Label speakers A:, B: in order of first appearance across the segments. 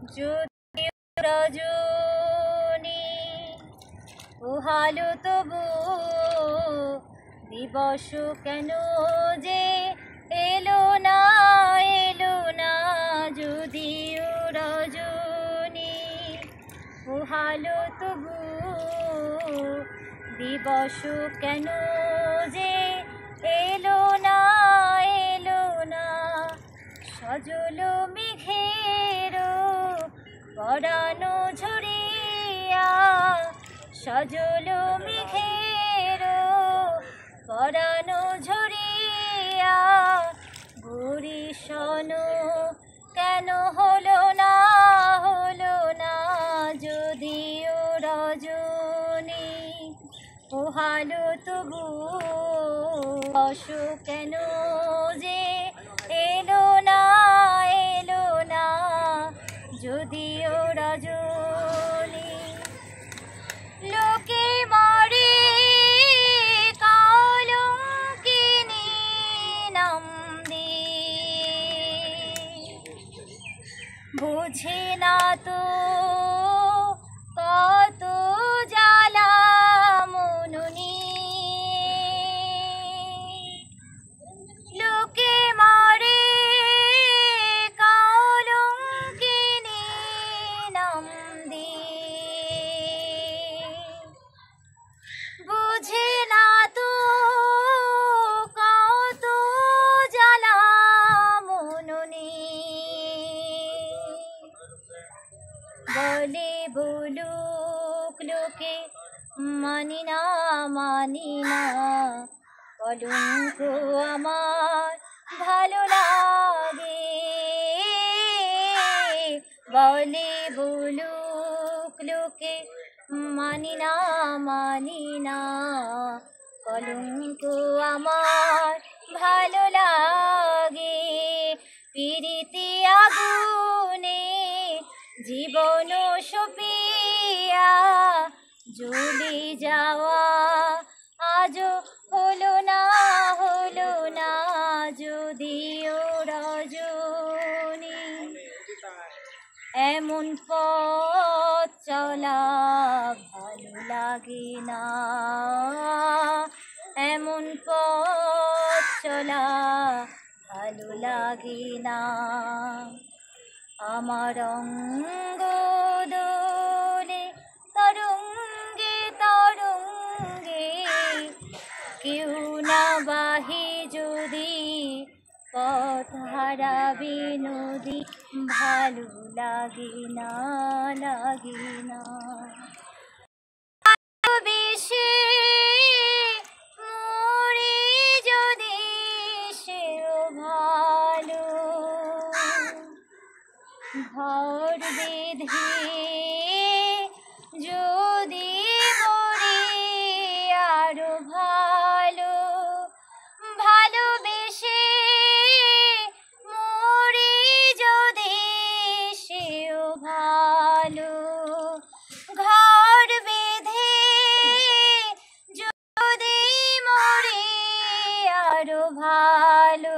A: যদি রজনী উহালো তবু দিবস কেন যে এলো না যদিও রজনী উহালো তবু দিবস কেন যে এলো না সজল মেঘের পরানো ঝরিয়া সজল মেঘের পরানো ঝরিয়া বরিশন কেন হলো না যদিও রজনী উহালো তবু দিবস কেন যে এলো না যদিও রজনী লোকে মারে কলঙ্কিনী নাম দিয়ে বুঝে না তো কত জ্বালা মননি লোকে মারে কলঙ্কিনী নাম দিয়ে বুঝে না তো কত জ্বালা মননি বলে বলুক লোকে মানি না কলঙ্ক আমার ভালো লাগে বলে বলুক লোকে মানি না কলঙ্ক আমার ভালো লাগে পিরিতি আগুনে জীবন সপিয়া জ্বলে যাওয়া আজও হলো না যদিও রজনী এমন পথ চলা ভালো লাগে না এমন পথ চলা ভালো লাগে না আমার অঙ্গ দোলে তরঙ্গে কেউ না বাহি যদি পথ হারাবে নদী ভালো লাগে না বেশি মরে যদি সেও ভালো ভর বেঁধে যদি মরে আরো ভালোবেসে মরে যদি সেও ভালো ঘর বেঁধে যদি মরে আরো ভালো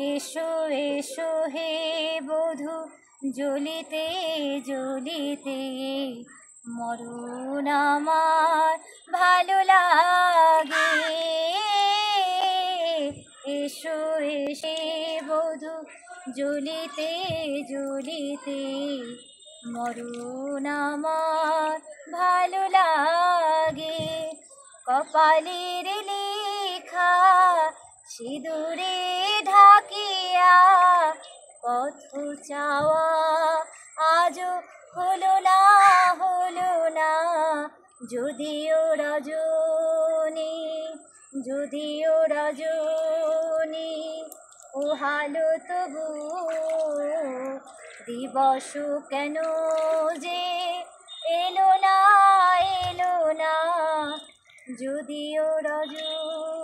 A: এসো হে বধূ জ্বলিতে মরণ আমার ভালো লাগে এসো বধূ জ্বলিতে মরণ আমার ভালো লাগে কপালের লেখা সিঁদুরে ঢাকিয়া পথ চাওয়া আজও হলো না যদিও রজনী উহালো তবু দিবস কেন যে এলো না যদিও রজনী।